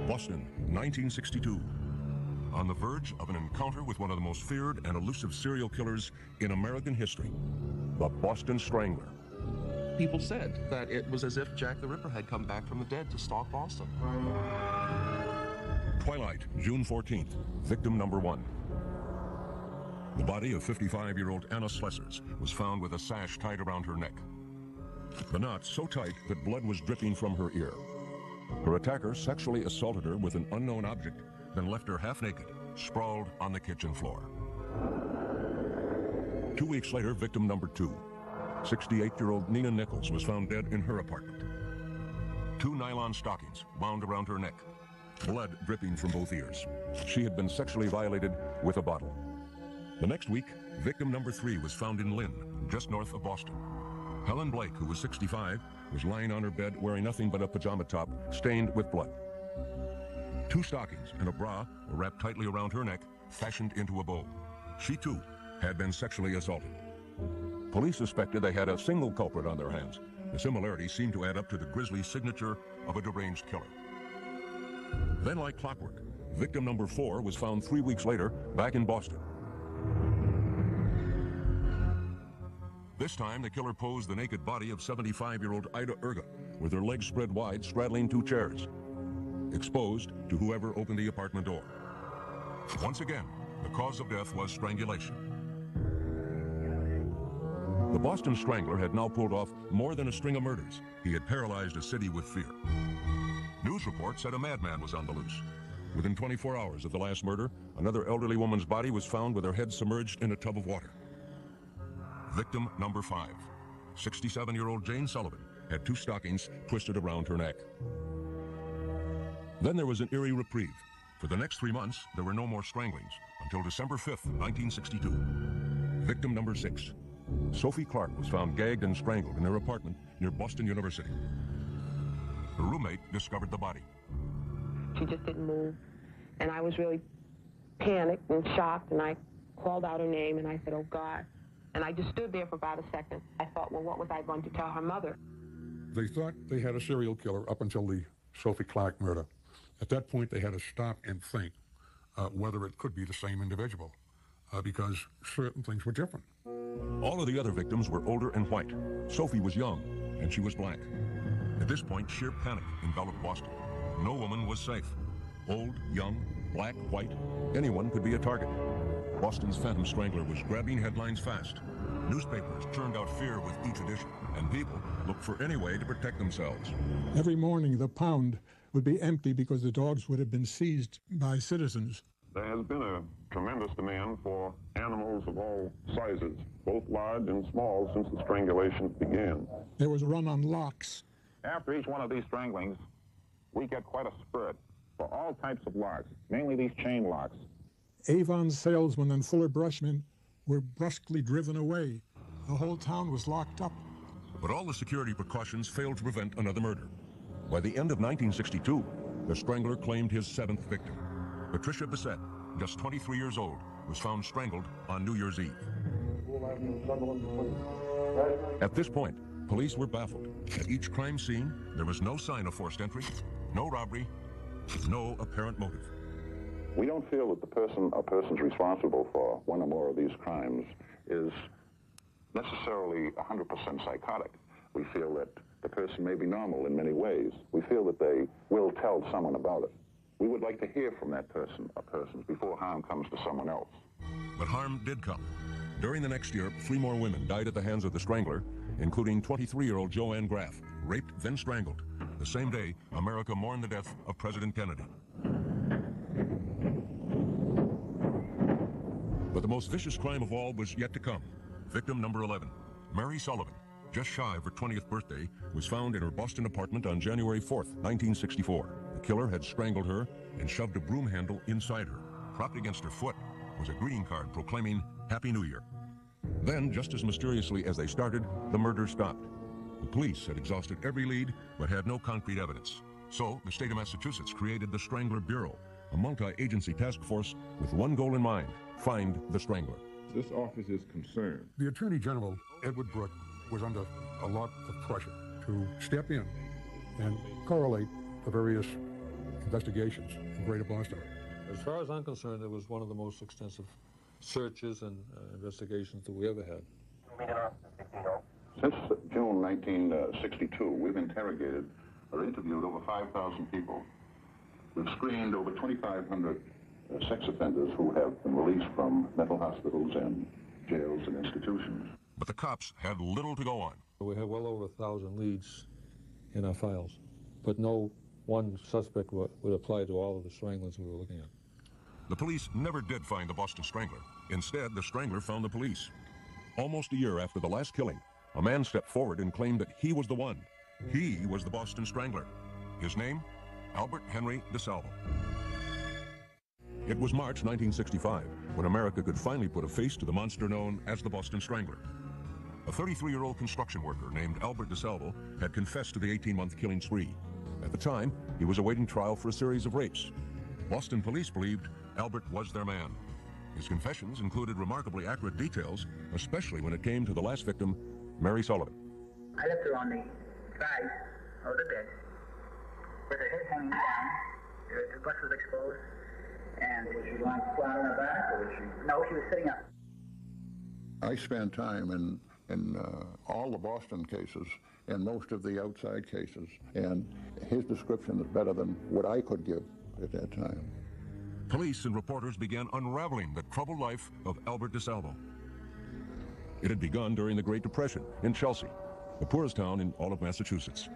Boston, 1962. On the verge of an encounter with one of the most feared and elusive serial killers in American history, the Boston Strangler. People said that it was as if Jack the Ripper had come back from the dead to stalk Boston. Twilight, June 14th, victim number 1. The body of 55-year-old Anna Slessers was found with a sash tied around her neck. The knot so tight that blood was dripping from her ear. Her attacker sexually assaulted her with an unknown object, then left her half naked, sprawled on the kitchen floor. 2 weeks later, victim number 2. 68-year-old Nina Nichols was found dead in her apartment. 2 nylon stockings wound around her neck, blood dripping from both ears. She had been sexually violated with a bottle. The next week, victim number 3 was found in Lynn, just north of Boston. Helen Blake, who was 65, was lying on her bed wearing nothing but a pajama top stained with blood. 2 stockings and a bra were wrapped tightly around her neck, fashioned into a bow. She, too, had been sexually assaulted. Police suspected they had a single culprit on their hands. The similarities seemed to add up to the grisly signature of a deranged killer. Then, like clockwork, victim number 4 was found 3 weeks later back in Boston. This time, the killer posed the naked body of 75-year-old Ida Erga, with her legs spread wide, straddling 2 chairs, exposed to whoever opened the apartment door. Once again, the cause of death was strangulation. The Boston Strangler had now pulled off more than a string of murders. He had paralyzed a city with fear. News reports said a madman was on the loose. Within 24 hours of the last murder, another elderly woman's body was found with her head submerged in a tub of water. Victim number 5. 67-year-old Jane Sullivan had 2 stockings twisted around her neck. Then there was an eerie reprieve. For the next 3 months, there were no more stranglings until December 5th, 1962. Victim number 6. Sophie Clark was found gagged and strangled in her apartment near Boston University. Her roommate discovered the body. She just didn't move, and I was really panicked and shocked, and I called out her name, and I said, "Oh, God." And I just stood there for about a second. I thought, well, what was I going to tell her mother? They thought they had a serial killer up until the Sophie Clark murder. At that point, they had to stop and think whether it could be the same individual, because certain things were different. All of the other victims were older and white. Sophie was young, and she was black. At this point, sheer panic enveloped Boston. No woman was safe. Old, young, black, white, anyone could be a target. Boston's Phantom Strangler was grabbing headlines fast. Newspapers churned out fear with each edition, and people looked for any way to protect themselves. Every morning, the pound would be empty because the dogs would have been seized by citizens. There has been a tremendous demand for animals of all sizes, both large and small, since the strangulations began. There was a run on locks. After each one of these stranglings, we get quite a spurt for all types of locks, mainly these chain locks. Avon salesmen and Fuller brushmen were brusquely driven away. The whole town was locked up. But all the security precautions failed to prevent another murder. By the end of 1962, the Strangler claimed his 7th victim. Patricia Bissett, just 23 years old, was found strangled on New Year's Eve. At this point, police were baffled. At each crime scene, there was no sign of forced entry, no robbery, no apparent motive. We don't feel that the person or persons responsible for one or more of these crimes is necessarily 100% psychotic. We feel that the person may be normal in many ways. We feel that they will tell someone about it. We would like to hear from that person or persons before harm comes to someone else. But harm did come. During the next year, 3 more women died at the hands of the Strangler, including 23-year-old Joanne Graff, raped then strangled. The same day, America mourned the death of President Kennedy. But the most vicious crime of all was yet to come. Victim number 11, Mary Sullivan, just shy of her 20th birthday, was found in her Boston apartment on January 4th, 1964. The killer had strangled her and shoved a broom handle inside her. Propped against her foot was a greeting card proclaiming Happy New Year. Then, just as mysteriously as they started, the murder stopped. The police had exhausted every lead, but had no concrete evidence. So, the state of Massachusetts created the Strangler Bureau, a multi-agency task force with one goal in mind: find the Strangler. This office is concerned. The Attorney General, Edward Brooke, was under a lot of pressure to step in and correlate the various investigations in Greater Boston. As far as I'm concerned, it was one of the most extensive searches and investigations that we ever had. Since June 1962, we've interrogated or interviewed over 5,000 people. We've screened over 2,500 sex offenders who have been released from mental hospitals and jails and institutions. But the cops had little to go on. We had well over 1,000 leads in our files, but no one suspect would apply to all of the stranglers we were looking at. The police never did find the Boston Strangler. Instead, the Strangler found the police. Almost a year after the last killing, a man stepped forward and claimed that he was the one. He was the Boston Strangler. His name? Albert Henry DeSalvo. It was March 1965 when America could finally put a face to the monster known as the Boston Strangler. A 33-year-old construction worker named Albert DeSalvo had confessed to the 18-month killing spree. At the time, he was awaiting trial for a series of rapes. Boston police believed Albert was their man. His confessions included remarkably accurate details, especially when it came to the last victim, Mary Sullivan. I left her on the side of the bed with her head hanging down. The bust was exposed. And was she lying flat on her back, or was she? No, she was sitting up. I spent time in all the Boston cases and most of the outside cases, and his description is better than what I could give at that time. Police and reporters began unraveling the troubled life of Albert DeSalvo. It had begun during the Great Depression in Chelsea, the poorest town in all of Massachusetts.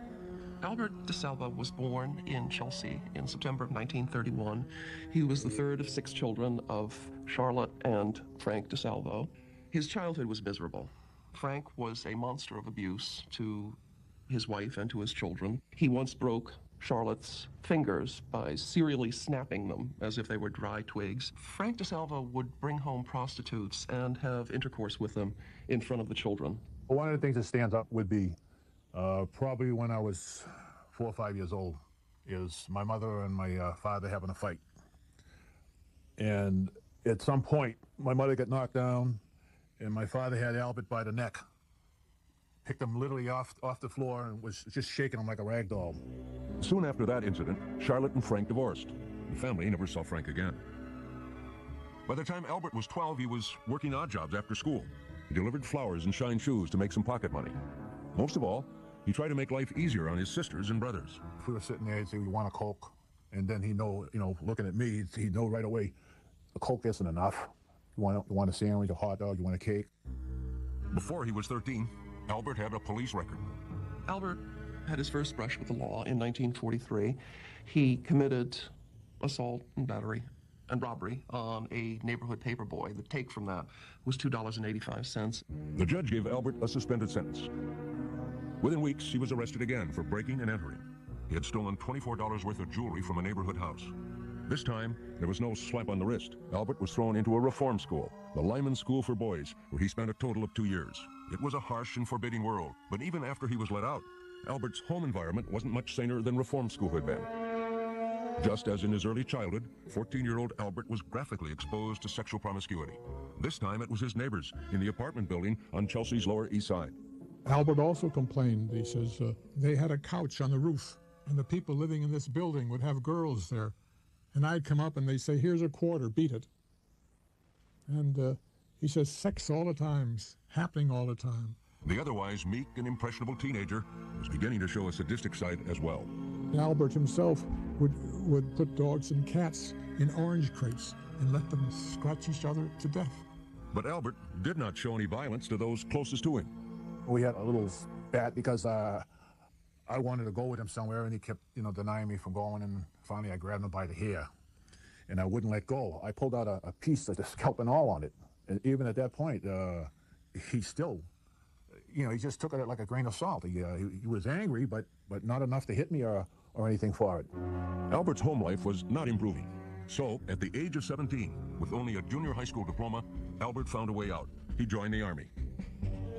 Albert DeSalvo was born in Chelsea in September of 1931. He was the third of 6 children of Charlotte and Frank DeSalvo. His childhood was miserable. Frank was a monster of abuse to his wife and to his children. He once broke Charlotte's fingers by serially snapping them as if they were dry twigs. Frank DeSalvo would bring home prostitutes and have intercourse with them in front of the children. One of the things that stands up would be probably when I was 4 or 5 years old, is my mother and my father having a fight. And at some point, my mother got knocked down, and my father had Albert by the neck, picked him literally off the floor, and was just shaking him like a rag doll. Soon after that incident, Charlotte and Frank divorced. The family never saw Frank again. By the time Albert was 12, he was working odd jobs after school. He delivered flowers and shine shoes to make some pocket money. Most of all, he tried to make life easier on his sisters and brothers. If we were sitting there, he'd say, "We want a Coke," and then he'd know, looking at me, he'd know right away, the Coke isn't enough. You want a sandwich, a hot dog, you want a cake? Before he was 13, Albert had a police record. Albert had his first brush with the law in 1943. He committed assault and battery and robbery on a neighborhood paperboy. The take from that was $2.85. The judge gave Albert a suspended sentence. Within weeks, he was arrested again for breaking and entering. He had stolen $24 worth of jewelry from a neighborhood house. This time, there was no slap on the wrist. Albert was thrown into a reform school, the Lyman School for Boys, where he spent a total of 2 years. It was a harsh and forbidding world, but even after he was let out, Albert's home environment wasn't much saner than reform school had been. Just as in his early childhood, 14-year-old Albert was graphically exposed to sexual promiscuity. This time, it was his neighbors in the apartment building on Chelsea's Lower East Side. Albert also complained. He says they had a couch on the roof, and the people living in this building would have girls there. And I'd come up and they'd say, "Here's a quarter, beat it." And he says, sex all the time, happening all the time. The otherwise meek and impressionable teenager was beginning to show a sadistic side as well. Albert himself would put dogs and cats in orange crates and let them scratch each other to death. But Albert did not show any violence to those closest to him. We had a little spat because I wanted to go with him somewhere, and he kept, denying me from going, and finally I grabbed him by the hair, and I wouldn't let go. I pulled out a piece of the scalp and all on it, and even at that point, he still, he just took it like a grain of salt. He was angry, but not enough to hit me or anything for it. Albert's home life was not improving. So, at the age of 17, with only a junior high school diploma, Albert found a way out. He joined the Army.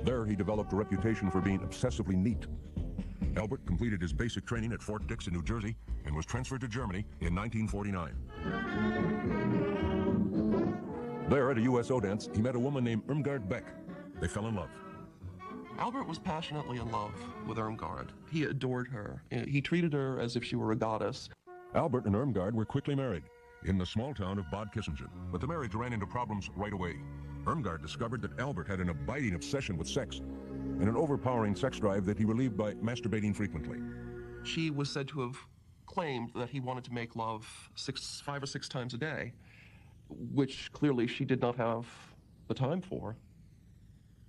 There, he developed a reputation for being obsessively neat. Albert completed his basic training at Fort Dix in New Jersey and was transferred to Germany in 1949. There, at a USO dance, he met a woman named Irmgard Beck. They fell in love. Albert was passionately in love with Irmgard. He adored her. He treated her as if she were a goddess. Albert and Irmgard were quickly married in the small town of Bad Kissingen, but the marriage ran into problems right away. Irmgard discovered that Albert had an abiding obsession with sex and an overpowering sex drive that he relieved by masturbating frequently. She was said to have claimed that he wanted to make love 5 or 6 times a day, which clearly she did not have the time for,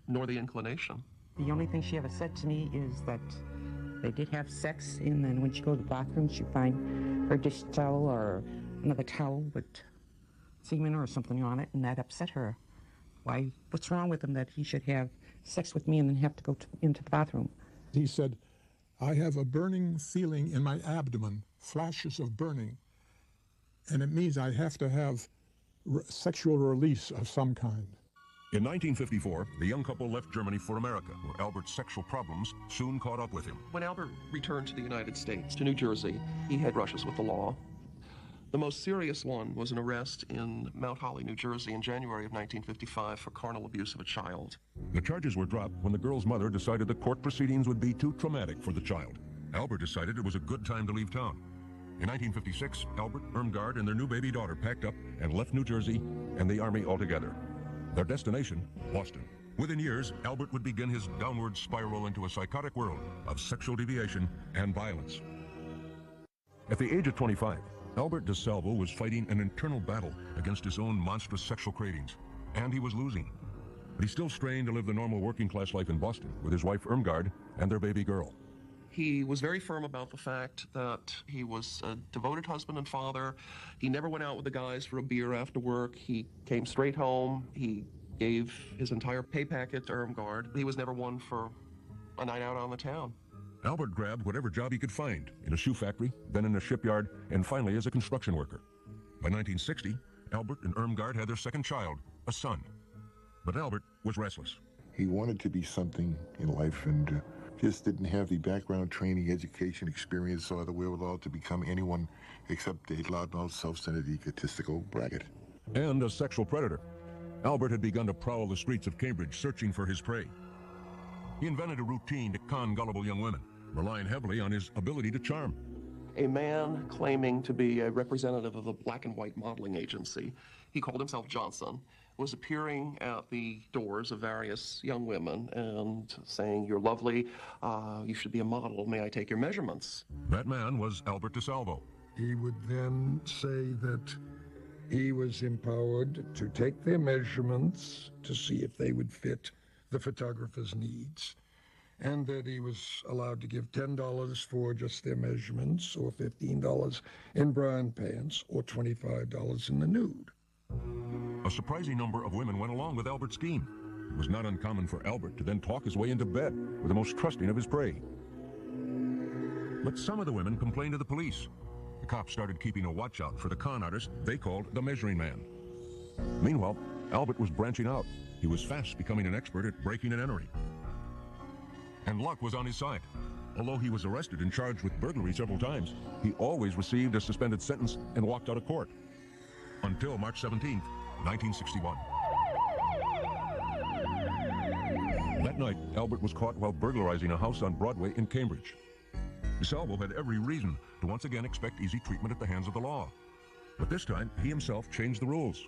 nor the inclination. The only thing she ever said to me is that they did have sex, and then when she go to the bathroom, she'd find her dish towel or another towel with semen or something on it, and that upset her. Why, what's wrong with him that he should have sex with me and then have to go into the bathroom? He said, I have a burning feeling in my abdomen, flashes of burning, and it means I have to have sexual release of some kind. In 1954, the young couple left Germany for America, where Albert's sexual problems soon caught up with him. When Albert returned to the United States, to New Jersey, he had brushes with the law. The most serious one was an arrest in Mount Holly, New Jersey in January of 1955 for carnal abuse of a child. The charges were dropped when the girl's mother decided the court proceedings would be too traumatic for the child. Albert decided it was a good time to leave town. In 1956, Albert, Irmgard, and their new baby daughter packed up and left New Jersey and the Army altogether. Their destination, Boston. Within years, Albert would begin his downward spiral into a psychotic world of sexual deviation and violence. At the age of 25, Albert DeSalvo was fighting an internal battle against his own monstrous sexual cravings, and he was losing. But he still strained to live the normal working-class life in Boston with his wife Irmgard and their baby girl. He was very firm about the fact that he was a devoted husband and father. He never went out with the guys for a beer after work. He came straight home. He gave his entire pay packet to Irmgard. He was never one for a night out on the town. Albert grabbed whatever job he could find, in a shoe factory, then in a shipyard, and finally as a construction worker. By 1960, Albert and Irmgard had their second child, a son. But Albert was restless. He wanted to be something in life and just didn't have the background, training, education, experience, or the wherewithal to become anyone except a loudmouth, self-centered, egotistical braggart. And a sexual predator. Albert had begun to prowl the streets of Cambridge searching for his prey. He invented a routine to con gullible young women, relying heavily on his ability to charm. A man claiming to be a representative of a black and white modeling agency, he called himself Johnson, was appearing at the doors of various young women and saying, "You're lovely, you should be a model, may I take your measurements?" That man was Albert DeSalvo. He would then say that he was empowered to take their measurements to see if they would fit the photographer's needs, and that he was allowed to give $10 for just their measurements, or $15 in bra and pants, or $25 in the nude. A surprising number of women went along with Albert's scheme. It was not uncommon for Albert to then talk his way into bed with the most trusting of his prey. But some of the women complained to the police. The cops started keeping a watch out for the con artist they called the Measuring Man. Meanwhile, Albert was branching out. He was fast becoming an expert at breaking and entering. And luck was on his side. Although he was arrested and charged with burglary several times, he always received a suspended sentence and walked out of court. Until March 17, 1961. That night, Albert was caught while burglarizing a house on Broadway in Cambridge. DeSalvo had every reason to once again expect easy treatment at the hands of the law. But this time, he himself changed the rules.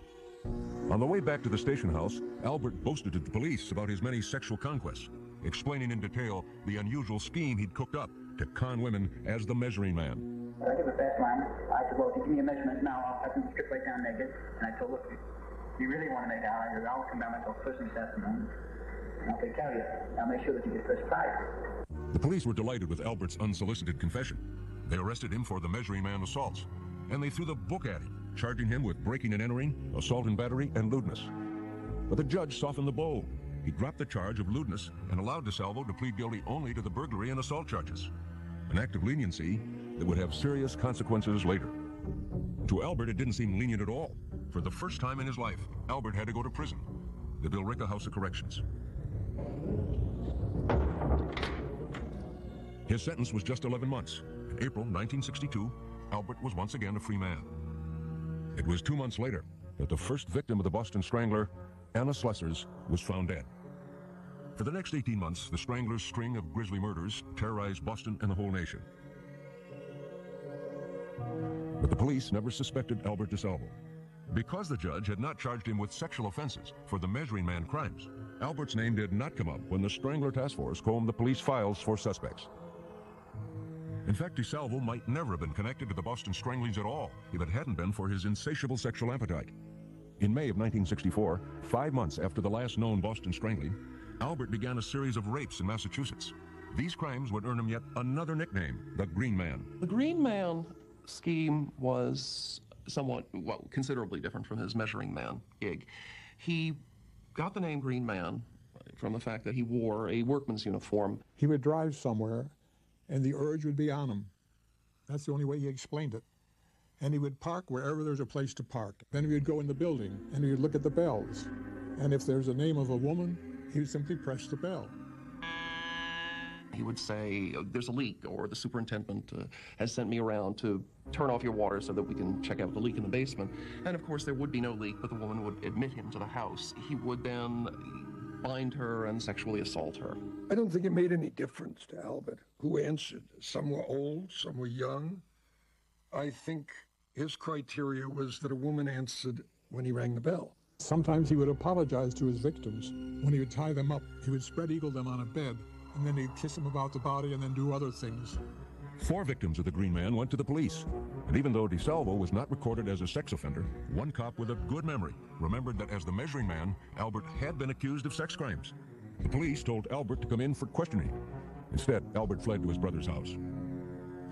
On the way back to the station house, Albert boasted to the police about his many sexual conquests, explaining in detail the unusual scheme he'd cooked up to con women as the Measuring Man. I did the fast line. I said, well, if you give me a measurement now, I'll have them strip right down naked. And I told her, if you really want to make out, I'll come down myself first thing this afternoon. And I'll take care of you. I'll make sure that you get first prize. The police were delighted with Albert's unsolicited confession. They arrested him for the Measuring Man assaults, and they threw the book at him, charging him with breaking and entering, assault and battery, and lewdness. But the judge softened the blow. He dropped the charge of lewdness and allowed DeSalvo to plead guilty only to the burglary and assault charges, an act of leniency that would have serious consequences later. To Albert, it didn't seem lenient at all. For the first time in his life, Albert had to go to prison, the Billerica House of Corrections. His sentence was just 11 months. In April 1962, Albert was once again a free man. It was 2 months later that the first victim of the Boston Strangler, Anna Slessors, was found dead. For the next 18 months, the Stranglers' string of grisly murders terrorized Boston and the whole nation. But the police never suspected Albert DeSalvo. Because the judge had not charged him with sexual offenses for the Measuring Man crimes, Albert's name did not come up when the Strangler Task Force combed the police files for suspects. In fact, DeSalvo might never have been connected to the Boston Stranglers at all if it hadn't been for his insatiable sexual appetite. In May of 1964, 5 months after the last known Boston Strangling, Albert began a series of rapes in Massachusetts. These crimes would earn him yet another nickname, the Green Man. The Green Man scheme was somewhat, well, considerably different from his Measuring Man gig. He got the name Green Man from the fact that he wore a workman's uniform. He would drive somewhere, and the urge would be on him. That's the only way he explained it. And he would park wherever there's a place to park. Then he would go in the building, and he would look at the bells. And if there's a name of a woman, he would simply press the bell. He would say, there's a leak, or the superintendent has sent me around to turn off your water so that we can check out the leak in the basement. And of course there would be no leak, but the woman would admit him to the house. He would then bind her and sexually assault her. I don't think it made any difference to Albert who answered. Some were old, some were young. I think his criteria was that a woman answered when he rang the bell. Sometimes he would apologize to his victims. When he would tie them up, he would spread eagle them on a bed, and then he'd kiss them about the body and then do other things. 4 victims of the Green Man went to the police. And even though DeSalvo was not recorded as a sex offender, one cop with a good memory remembered that as the Measuring Man, Albert had been accused of sex crimes. The police told Albert to come in for questioning. Instead, Albert fled to his brother's house.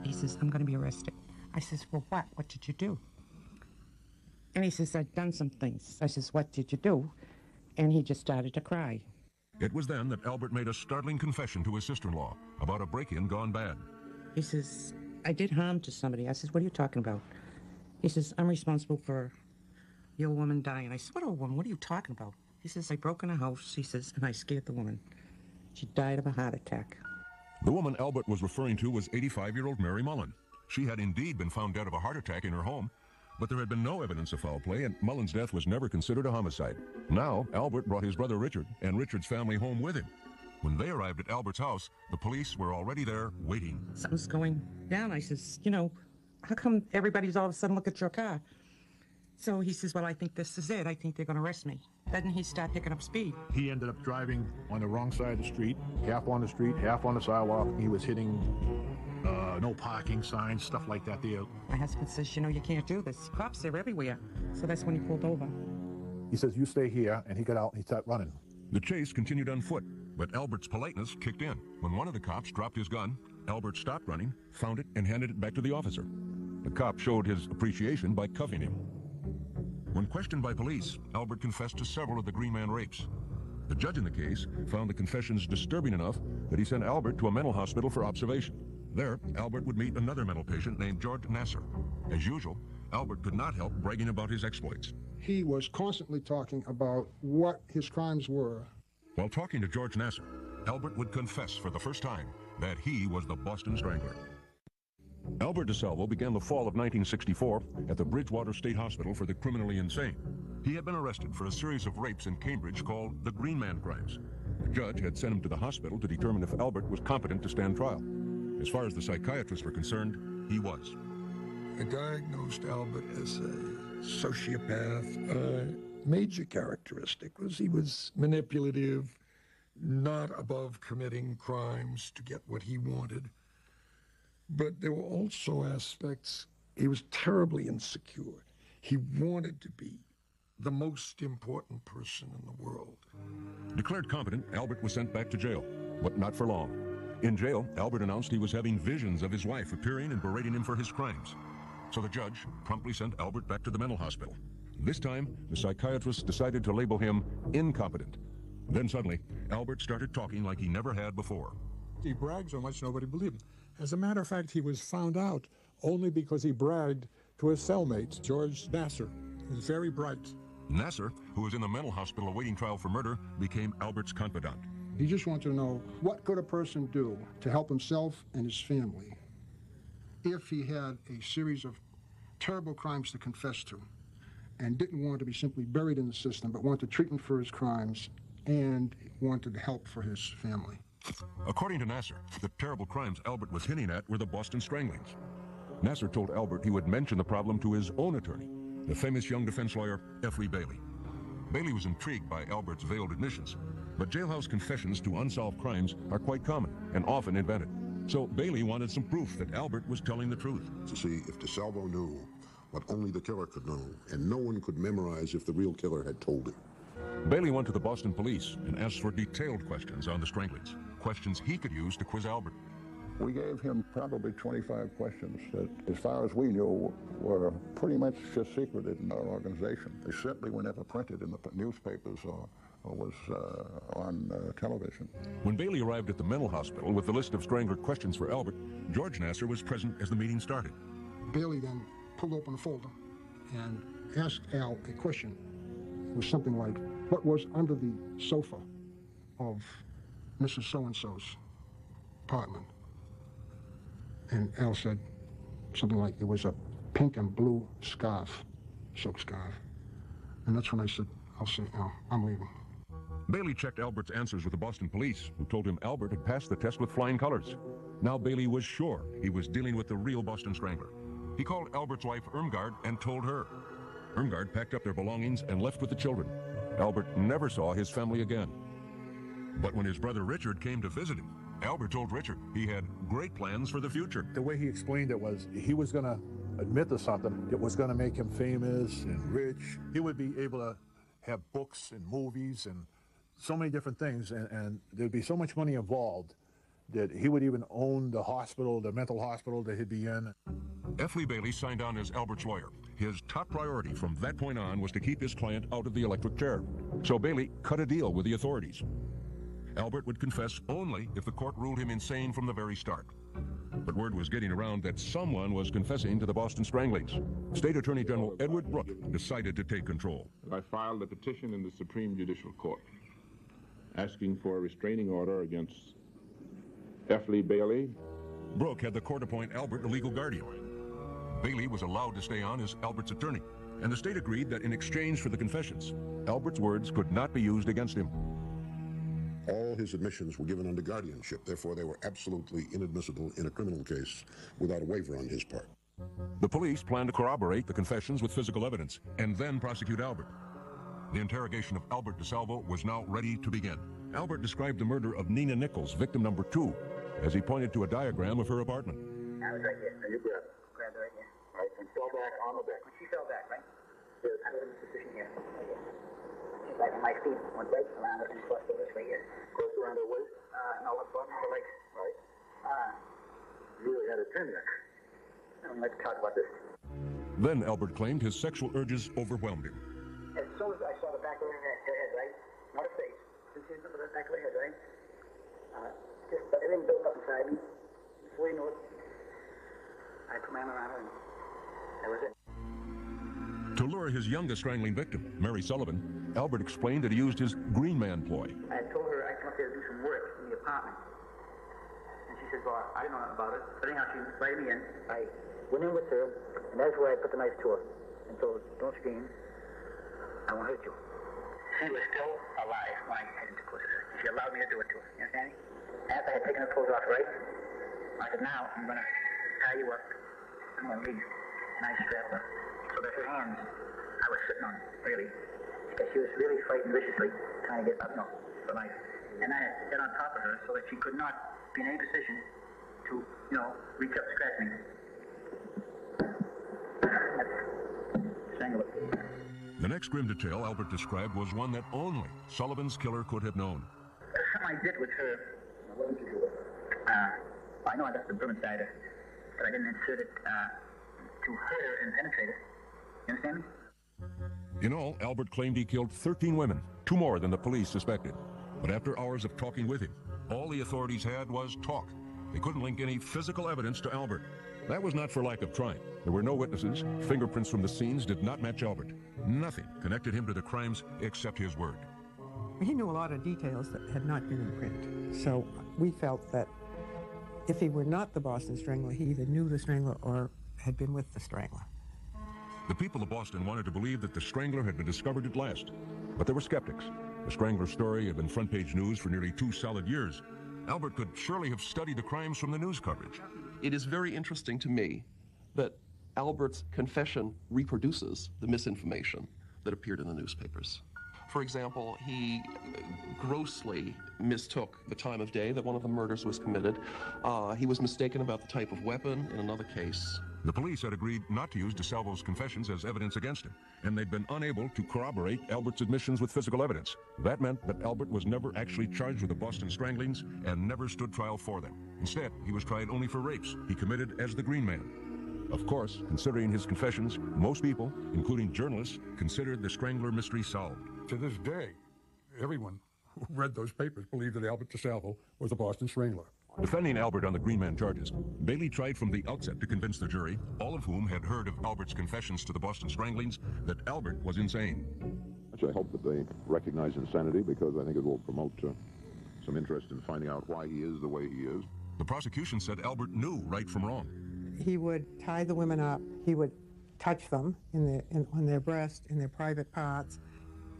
He says, I'm going to be arrested. I says, well, what? What did you do? And he says, I've done some things. I says, what did you do? And he just started to cry. It was then that Albert made a startling confession to his sister-in-law about a break-in gone bad. He says, I did harm to somebody. I says, what are you talking about? He says, I'm responsible for the old woman dying. I said, what old woman? What are you talking about? He says, I broke in a house, he says, and I scared the woman. She died of a heart attack. The woman Albert was referring to was 85-year-old Mary Mullen. She had indeed been found dead of a heart attack in her home, but there had been no evidence of foul play, and Mullen's death was never considered a homicide. Now, Albert brought his brother Richard and Richard's family home with him. When they arrived at Albert's house, the police were already there, waiting. Something's going down. I says, you know, how come everybody's all of a sudden look at your car? So he says, well, I think this is it. I think they're going to arrest me. Then he started picking up speed. He ended up driving on the wrong side of the street, half on the street, half on the sidewalk. He was hitting no parking signs, stuff like that there. My husband says, you know, you can't do this. Cops are everywhere. So that's when he pulled over. He says, you stay here, and he got out and he started running. The chase continued on foot, but Albert's politeness kicked in. When one of the cops dropped his gun, Albert stopped running, found it, and handed it back to the officer. The cop showed his appreciation by cuffing him. When questioned by police, Albert confessed to several of the Green Man rapes. The judge in the case found the confessions disturbing enough that he sent Albert to a mental hospital for observation. There, Albert would meet another mental patient named George Nasser. As usual, Albert could not help bragging about his exploits. He was constantly talking about what his crimes were. While talking to George Nasser, Albert would confess for the first time that he was the Boston Strangler. Albert DeSalvo began the fall of 1964 at the Bridgewater State Hospital for the criminally insane. He had been arrested for a series of rapes in Cambridge called the Green Man crimes. The judge had sent him to the hospital to determine if Albert was competent to stand trial. As far as the psychiatrists were concerned, he was. I diagnosed Albert as a sociopath. A major characteristic was he was manipulative, not above committing crimes to get what he wanted. But there were also aspects, he was terribly insecure. He wanted to be the most important person in the world. Declared competent, Albert was sent back to jail, but not for long. In jail, Albert announced he was having visions of his wife appearing and berating him for his crimes. So the judge promptly sent Albert back to the mental hospital. This time, the psychiatrist decided to label him incompetent. Then suddenly, Albert started talking like he never had before. He bragged so much nobody believed him. As a matter of fact, he was found out only because he bragged to his cellmate, George Nasser. He was very bright. Nasser, who was in the mental hospital awaiting trial for murder, became Albert's confidant. He just wanted to know, what could a person do to help himself and his family if he had a series of terrible crimes to confess to and didn't want to be simply buried in the system, but wanted treatment for his crimes and wanted help for his family. According to Nasser, the terrible crimes Albert was hinting at were the Boston Stranglings. Nasser told Albert he would mention the problem to his own attorney, the famous young defense lawyer, F. Lee Bailey. Bailey was intrigued by Albert's veiled admissions, but jailhouse confessions to unsolved crimes are quite common and often invented. So Bailey wanted some proof that Albert was telling the truth. To see if DeSalvo knew what only the killer could know, and no one could memorize if the real killer had told him. Bailey went to the Boston police and asked for detailed questions on the Stranglers, questions he could use to quiz Albert. We gave him probably 25 questions that, as far as we knew, were pretty much just secreted in our organization. They certainly were never printed in the newspapers or was on television. When Bailey arrived at the mental hospital with the list of Strangler questions for Albert, George Nasser was present as the meeting started. Bailey then pulled open a folder and asked Al a question. It was something like, what was under the sofa of Mrs. So-and-so's apartment? And Al said something like, it was a pink and blue scarf, silk scarf. And that's when I said, I'll say, Al, I'm leaving. Bailey checked Albert's answers with the Boston police, who told him Albert had passed the test with flying colors. Now Bailey was sure he was dealing with the real Boston Strangler. He called Albert's wife, Irmgard, and told her. Irmgard packed up their belongings and left with the children. Albert never saw his family again. But when his brother Richard came to visit him, Albert told Richard he had great plans for the future. The way he explained it was he was going to admit to something. It was going to make him famous and rich. He would be able to have books and movies and so many different things, and there'd be so much money involved that he would even own the hospital, the mental hospital that he'd be in. F. Lee Bailey signed on as Albert's lawyer. His top priority from that point on was to keep his client out of the electric chair. So Bailey cut a deal with the authorities. Albert would confess only if the court ruled him insane from the very start. But word was getting around that someone was confessing to the Boston Stranglings. State Attorney General Edward Brooke decided to take control. I filed a petition in the Supreme Judicial Court asking for a restraining order against F. Lee Bailey. Brooke had the court appoint Albert a legal guardian. Bailey was allowed to stay on as Albert's attorney, and the state agreed that in exchange for the confessions, Albert's words could not be used against him. All his admissions were given under guardianship, therefore they were absolutely inadmissible in a criminal case without a waiver on his part. The police planned to corroborate the confessions with physical evidence and then prosecute Albert. The interrogation of Albert DeSalvo was now ready to begin. Albert described the murder of Nina Nichols, victim number 2, as he pointed to a diagram of her apartment. I was right here. You grabbed it. Grabbed it right here. Right, and fell back on the bed. When she fell back, right? Yes. I was in this position here. Right here. She's like, my feet went right around her and crossed over this way here. Crossed around her waist? No, up bottom of her legs. Right. You really had a tender. I don't like to talk about this. Then Albert claimed his sexual urges overwhelmed him. As soon as I saw the back of her head, right? Not her face. Just the back of her head, right? Just everything built up inside me. Before you know it, I put my arm around her and that was it. To lure his youngest strangling victim, Mary Sullivan, Albert explained that he used his green man ploy. I told her I'd come up there to do some work in the apartment. And she said, well, I don't know about it. But anyhow, she invited me in. I went in with her, and that's where I put the knife to her. And told her, don't scream. I won't hurt you. She was still alive when I had into clothes. She allowed me to do it to her. You understand me? After I had taken her clothes off, right? I said, now I'm going to tie you up. I'm going to leave. And I strapped her. So that her hands, I was sitting on, really. Because she was really fighting viciously, trying to get up, the knife. And I had to get on top of her so that she could not be in any position to, reach up and scratch me. Strangle her. The next grim detail Albert described was one that only Sullivan's killer could have known. There's something I did with her. What did you do with her? I know I got the broom inside her, but I didn't insert it to hurt her and penetrate her. You understand me? In all, Albert claimed he killed 13 women, 2 more than the police suspected. But after hours of talking with him, all the authorities had was talk. They couldn't link any physical evidence to Albert. That was not for lack of trying. There were no witnesses. Fingerprints from the scenes did not match Albert. Nothing connected him to the crimes except his word. He knew a lot of details that had not been in print. So we felt that if he were not the Boston Strangler, he either knew the Strangler or had been with the Strangler. The people of Boston wanted to believe that the Strangler had been discovered at last, but there were skeptics. The Strangler story had been front-page news for nearly 2 solid years. Albert could surely have studied the crimes from the news coverage. It is very interesting to me that Albert's confession reproduces the misinformation that appeared in the newspapers. For example, he grossly mistook the time of day that one of the murders was committed. He was mistaken about the type of weapon in another case. The police had agreed not to use DeSalvo's confessions as evidence against him, and they'd been unable to corroborate Albert's admissions with physical evidence. That meant that Albert was never actually charged with the Boston Stranglings and never stood trial for them. Instead, he was tried only for rapes he committed as the Green Man. Of course, considering his confessions, most people, including journalists, considered the Strangler mystery solved. To this day, everyone who read those papers believed that Albert DeSalvo was a Boston Strangler. Defending Albert on the Green Man charges, Bailey tried from the outset to convince the jury, all of whom had heard of Albert's confessions to the Boston Stranglings, that Albert was insane. I hope that they recognize insanity, because I think it will promote some interest in finding out why he is the way he is. The prosecution said Albert knew right from wrong. He would tie the women up. He would touch them on their breast, in their private parts.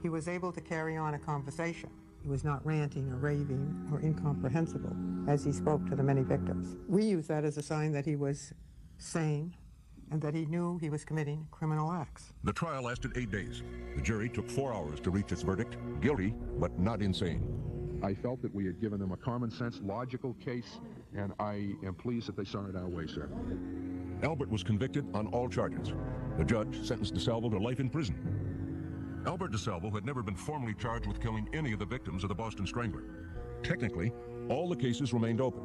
He was able to carry on a conversation. He was not ranting or raving or incomprehensible as he spoke to the many victims. We use that as a sign that he was sane and that he knew he was committing criminal acts. The trial lasted 8 days. The jury took 4 hours to reach its verdict: guilty, but not insane. I felt that we had given them a common-sense, logical case, and I am pleased that they saw it our way, sir. Albert was convicted on all charges. The judge sentenced DeSalvo to life in prison. Albert DeSalvo had never been formally charged with killing any of the victims of the Boston Strangler. Technically, all the cases remained open.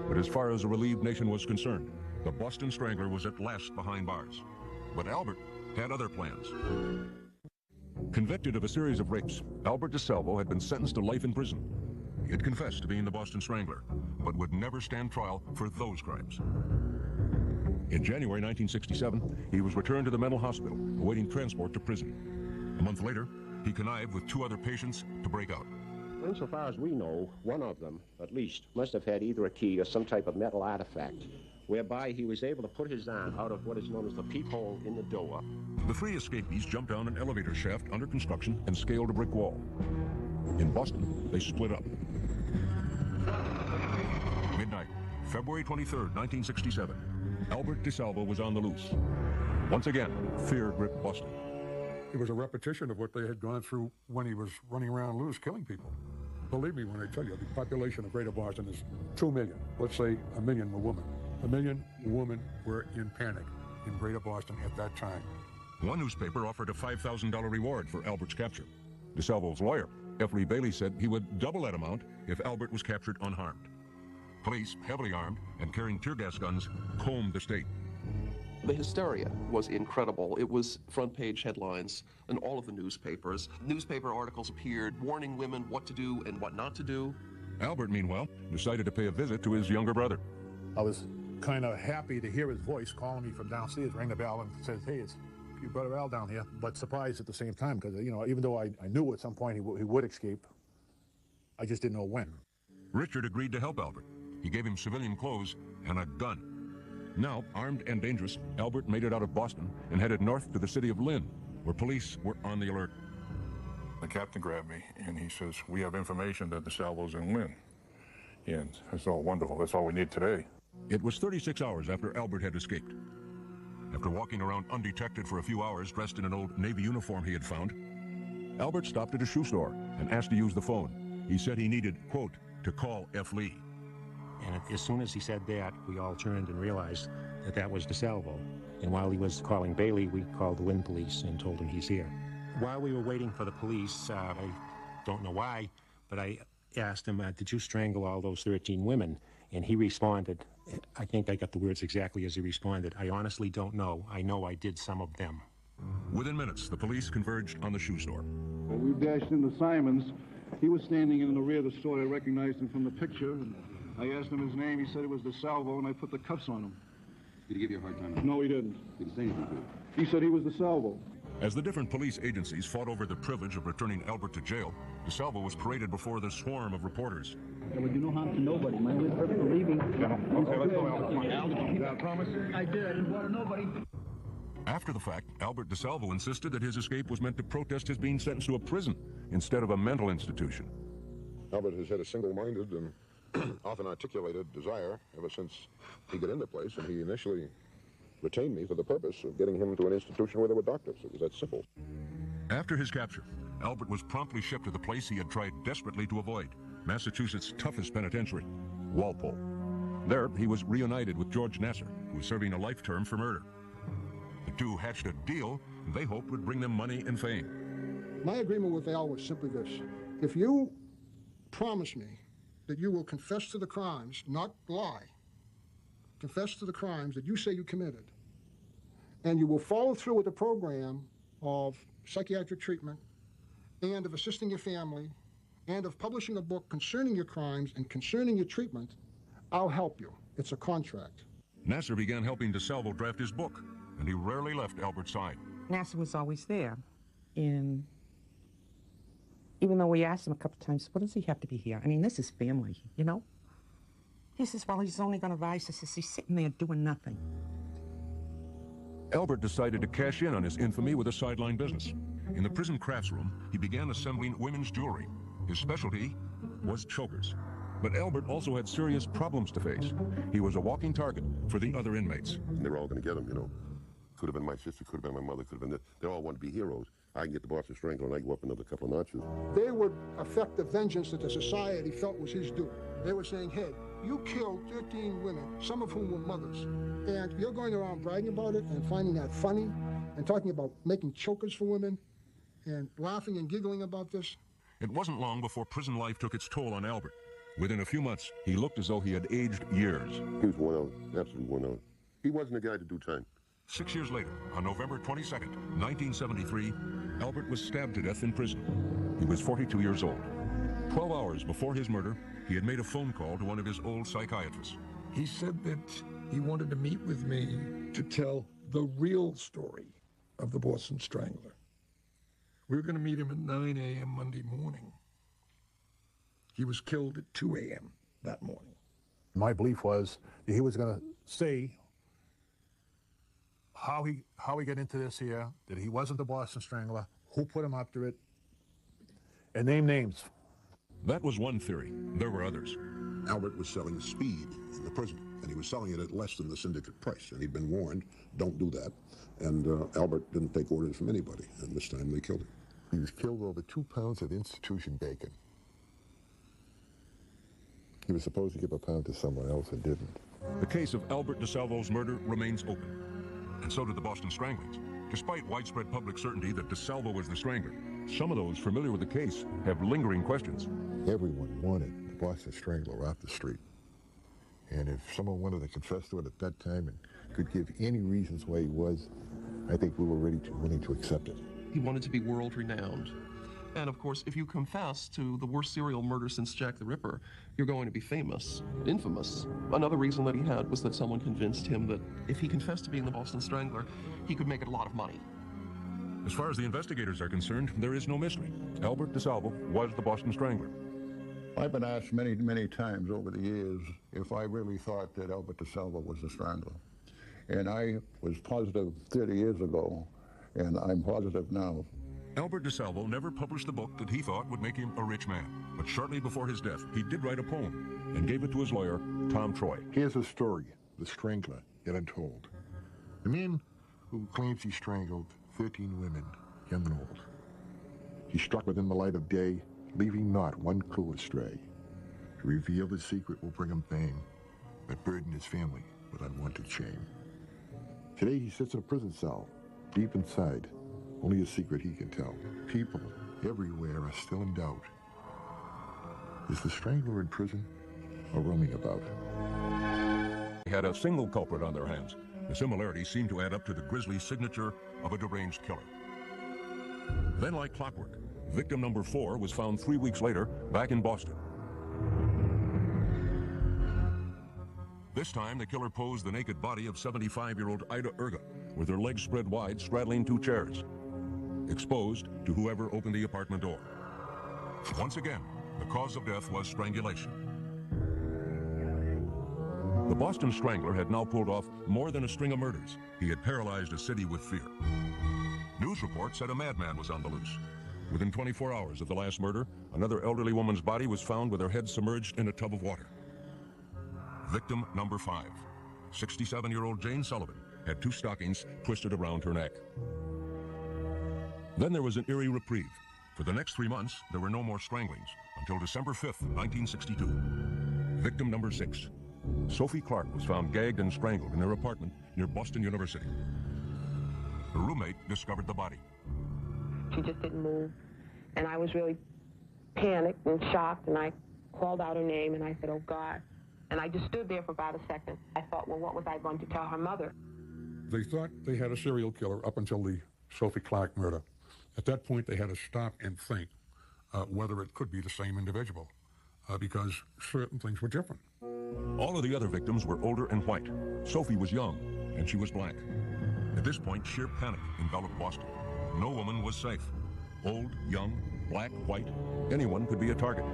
But as far as the relieved nation was concerned, the Boston Strangler was at last behind bars. But Albert had other plans. Convicted of a series of rapes, Albert DeSalvo had been sentenced to life in prison. He had confessed to being the Boston Strangler, but would never stand trial for those crimes. In January 1967, he was returned to the mental hospital, awaiting transport to prison. A month later, he connived with 2 other patients to break out. Insofar as we know, one of them, at least, must have had either a key or some type of metal artifact, whereby he was able to put his arm out of what is known as the peephole in the door. The 3 escapees jumped down an elevator shaft under construction and scaled a brick wall. In Boston, they split up. Midnight, February 23rd, 1967. Albert DeSalvo was on the loose. Once again, fear gripped Boston. It was a repetition of what they had gone through when he was running around loose killing people. Believe me when I tell you, the population of Greater Boston is 2 million. Let's say 1 million were women. 1 million women were in panic in Greater Boston at that time. One newspaper offered a $5,000 reward for Albert's capture. DeSalvo's lawyer, F. Lee Bailey, said he would double that amount if Albert was captured unharmed. Police, heavily armed and carrying tear gas guns, combed the state. The hysteria was incredible. It was front-page headlines in all of the newspapers. Newspaper articles appeared warning women what to do and what not to do. Albert, meanwhile, decided to pay a visit to his younger brother. I was kind of happy to hear his voice calling me from downstairs, rang the bell and says, "Hey, it's your brother Al down here," but surprised at the same time because, you know, even though I knew at some point he would escape, I just didn't know when. Richard agreed to help Albert. He gave him civilian clothes and a gun. Now, armed and dangerous, Albert made it out of Boston and headed north to the city of Lynn, where police were on the alert. The captain grabbed me and he says, "We have information that DeSalvo's in Lynn." And it's all wonderful. That's all we need today. It was 36 hours after Albert had escaped. After walking around undetected for a few hours, dressed in an old Navy uniform he had found, Albert stopped at a shoe store and asked to use the phone. He said he needed, quote, to call F. Lee. And as soon as he said that, we all turned and realized that that was DeSalvo. And while he was calling Bailey, we called the Lynn police and told him he's here. While we were waiting for the police, I don't know why, but I asked him, "Did you strangle all those 13 women?" And he responded, I think I got the words exactly as he responded, "I honestly don't know. I know I did some of them." Within minutes, the police converged on the shoe store. We dashed into Simon's. He was standing in the rear of the store. I recognized him from the picture. And I asked him his name. He said it was DeSalvo, and I put the cuffs on him. Did he give you a hard time? No, he didn't. Did he say anything to you? He said he was DeSalvo. As the different police agencies fought over the privilege of returning Albert to jail, DeSalvo was paraded before the swarm of reporters. There would do no harm to nobody. My only purpose for leaving. Okay, let's go, Albert. You got a promise? I did. I didn't bother nobody. After the fact, Albert DeSalvo insisted that his escape was meant to protest his being sentenced to a prison instead of a mental institution. Albert has had a single-minded and often articulated desire ever since he got into place, and he initially retained me for the purpose of getting him to an institution where there were doctors. It was that simple. After his capture, Albert was promptly shipped to the place he had tried desperately to avoid, Massachusetts' toughest penitentiary, Walpole. There, he was reunited with George Nasser, who was serving a life term for murder. The two hatched a deal they hoped would bring them money and fame. My agreement with Al was simply this. If you promise me that you will confess to the crimes, not lie, confess to the crimes that you say you committed, and you will follow through with the program of psychiatric treatment and of assisting your family and of publishing a book concerning your crimes and concerning your treatment, I'll help you. It's a contract. Nasser began helping DeSalvo draft his book, and he rarely left Albert's side. Nasser was always there. And even though we asked him a couple times, what does he have to be here? I mean, this is family, you know? He says, well, he's only going to rise. He says, he's sitting there doing nothing. Albert decided to cash in on his infamy with a sideline business. In the prison crafts room, he began assembling women's jewelry. His specialty was chokers. But Albert also had serious problems to face. He was a walking target for the other inmates. And they were all going to get him, you know. Could have been my sister, could have been my mother, could have been this. They all want to be heroes. I can get the Boston Strangler and I go up another couple of notches. They would affect the vengeance that the society felt was his due. They were saying, hey, you killed 13 women, some of whom were mothers, and you're going around bragging about it and finding that funny and talking about making chokers for women and laughing and giggling about this. It wasn't long before prison life took its toll on Albert. Within a few months, he looked as though he had aged years. He was worn out, absolutely worn out. He wasn't a guy to do time. 6 years later, on November 22nd, 1973, Albert was stabbed to death in prison. He was 42 years old. 12 hours before his murder, he had made a phone call to one of his old psychiatrists. He said that he wanted to meet with me to tell the real story of the Boston Strangler. We were going to meet him at 9 a.m. Monday morning. He was killed at 2 a.m. that morning. My belief was that he was going to say how he got into this here, that he wasn't the Boston Strangler, who put him up to it, and name names. That was one theory. There were others. Albert was selling speed in the prison, and he was selling it at less than the syndicate price, and he'd been warned, don't do that. And Albert didn't take orders from anybody, and this time they killed him. He was killed over 2 pounds of institution bacon. He was supposed to give a pound to someone else and didn't. The case of Albert DeSalvo's murder remains open, and so did the Boston Stranglers. Despite widespread public certainty that DeSalvo was the strangler, some of those familiar with the case have lingering questions. Everyone wanted the Boston Strangler off the street. And if someone wanted to confess to it at that time and could give any reasons why he was, I think we were willing to accept it. He wanted to be world renowned. And of course, if you confess to the worst serial murder since Jack the Ripper, you're going to be famous, infamous. Another reason that he had was that someone convinced him that if he confessed to being the Boston Strangler, he could make a lot of money. As far as the investigators are concerned, there is no mystery. Albert DeSalvo was the Boston Strangler. I've been asked many, many times over the years if I really thought that Albert DeSalvo was the Strangler. And I was positive 30 years ago, and I'm positive now. Albert DeSalvo never published the book that he thought would make him a rich man. But shortly before his death, he did write a poem and gave it to his lawyer, Tom Troy. Here's a story, The Strangler, yet untold. The man who claims he strangled 13 women, young and old. He struck within the light of day, leaving not one clue astray. To reveal the secret will bring him fame, but burden his family with unwanted shame. Today he sits in a prison cell, deep inside. Only a secret he can tell. People everywhere are still in doubt. Is the Strangler in prison or roaming about? They had a single culprit on their hands. The similarities seemed to add up to the grisly signature of a deranged killer. Then, like clockwork, victim number 4 was found 3 weeks later back in Boston. This time, the killer posed the naked body of 75-year-old Ida Erga, with her legs spread wide, straddling 2 chairs, exposed to whoever opened the apartment door. Once again, the cause of death was strangulation. The Boston Strangler had now pulled off more than a string of murders. He had paralyzed a city with fear. News reports said a madman was on the loose. Within 24 hours of the last murder, another elderly woman's body was found with her head submerged in a tub of water. Victim number 5, 67-year-old Jane Sullivan, had 2 stockings twisted around her neck. Then there was an eerie reprieve. For the next 3 months, there were no more stranglings until December 5th, 1962. Victim number 6. Sophie Clark was found gagged and strangled in her apartment near Boston University. Her roommate discovered the body. She just didn't move, and I was really panicked and shocked, and I called out her name, and I said, "Oh, God." And I just stood there for about a second. I thought, well, what was I going to tell her mother? They thought they had a serial killer up until the Sophie Clark murder. At that point, they had to stop and think whether it could be the same individual because certain things were different. All of the other victims were older and white. Sophie was young, and she was black. At this point, sheer panic enveloped Boston. No woman was safe. Old, young, black, white, anyone could be a target.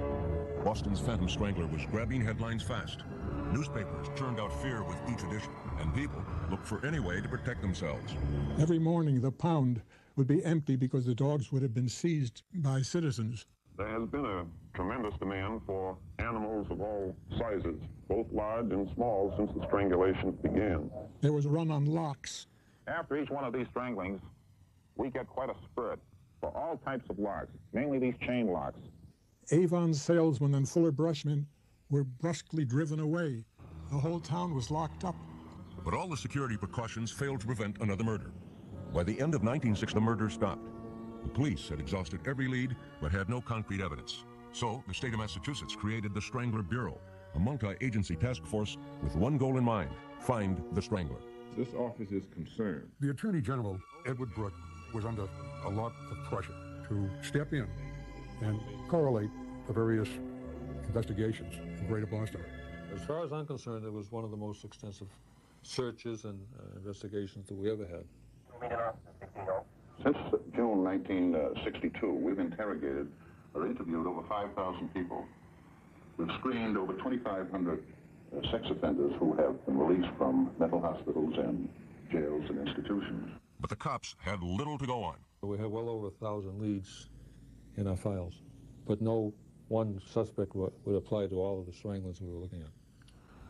Boston's Phantom Strangler was grabbing headlines fast. Newspapers churned out fear with each edition, and people looked for any way to protect themselves. Every morning, the pound would be empty because the dogs would have been seized by citizens. There has been a tremendous demand for animals of all sizes, both large and small, since the strangulations began. There was a run on locks. After each one of these stranglings, we get quite a spurt for all types of locks, mainly these chain locks. Avon salesmen and Fuller brushmen were brusquely driven away. The whole town was locked up. But all the security precautions failed to prevent another murder. By the end of 1960, the murder stopped. The police had exhausted every lead, but had no concrete evidence. So the state of Massachusetts created the Strangler Bureau, a multi-agency task force with one goal in mind: find the Strangler. This office is concerned. The Attorney General, Edward Brooke, was under a lot of pressure to step in and correlate the various investigations in Greater Boston. As far as I'm concerned, it was one of the most extensive searches and investigations that we ever had. Since June 1962, we've interrogated or interviewed over 5,000 people. We've screened over 2,500 sex offenders who have been released from mental hospitals and jails and institutions. But the cops had little to go on. We have well over 1,000 leads in our files, but no one suspect would apply to all of the stranglers we were looking at.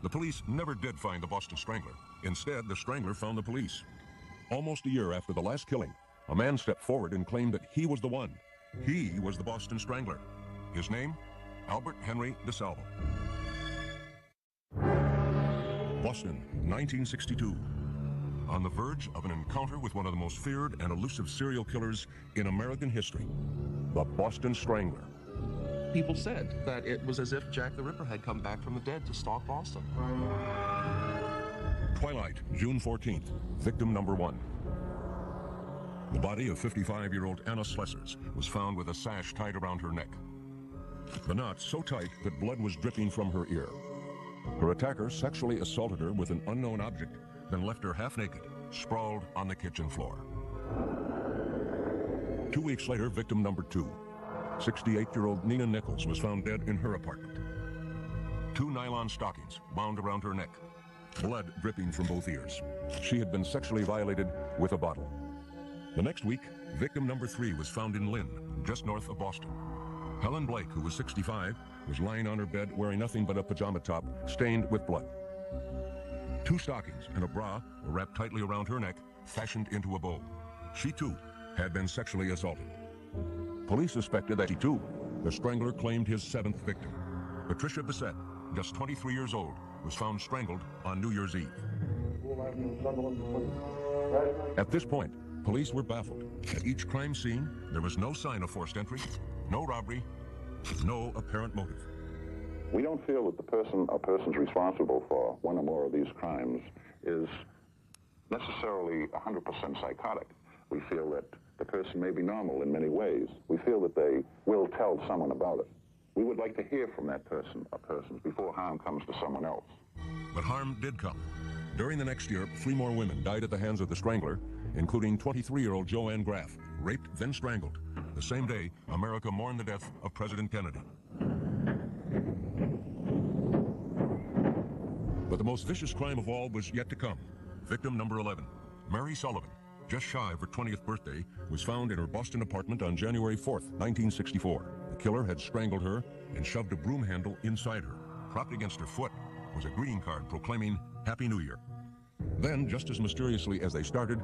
The police never did find the Boston Strangler. Instead, the Strangler found the police. Almost a year after the last killing, a man stepped forward and claimed that he was the one. He was the Boston Strangler. His name? Albert Henry DeSalvo. Boston, 1962. On the verge of an encounter with one of the most feared and elusive serial killers in American history, the Boston Strangler. People said that it was as if Jack the Ripper had come back from the dead to stalk Boston. Twilight, June 14th, victim number 1. The body of 55-year-old Anna Slessers was found with a sash tied around her neck. The knot so tight that blood was dripping from her ear. Her attacker sexually assaulted her with an unknown object, then left her half naked, sprawled on the kitchen floor. 2 weeks later, victim number 2. 68-year-old Nina Nichols was found dead in her apartment. 2 nylon stockings bound around her neck. Blood dripping from both ears. She had been sexually violated with a bottle. The next week, victim number 3 was found in Lynn, just north of Boston. Helen Blake, who was 65, was lying on her bed wearing nothing but a pajama top stained with blood. 2 stockings and a bra were wrapped tightly around her neck, fashioned into a bow. She, too, had been sexually assaulted. Police suspected that she, too, the Strangler claimed his 7th victim. Patricia Bissett, just 23 years old, was found strangled on New Year's Eve. At this point, police were baffled. At each crime scene, there was no sign of forced entry, no robbery, no apparent motive. We don't feel that the person or persons responsible for one or more of these crimes is necessarily 100% psychotic. We feel that the person may be normal in many ways. We feel that they will tell someone about it. We would like to hear from that person or persons before harm comes to someone else. But harm did come. During the next year, 3 more women died at the hands of the Strangler, including 23-year-old Joanne Graff, raped, then strangled. The same day, America mourned the death of President Kennedy. But the most vicious crime of all was yet to come. Victim number 11, Mary Sullivan, just shy of her 20th birthday, was found in her Boston apartment on January 4th, 1964. The killer had strangled her and shoved a broom handle inside her. Propped against her foot was a greeting card proclaiming Happy New Year. Then, just as mysteriously as they started,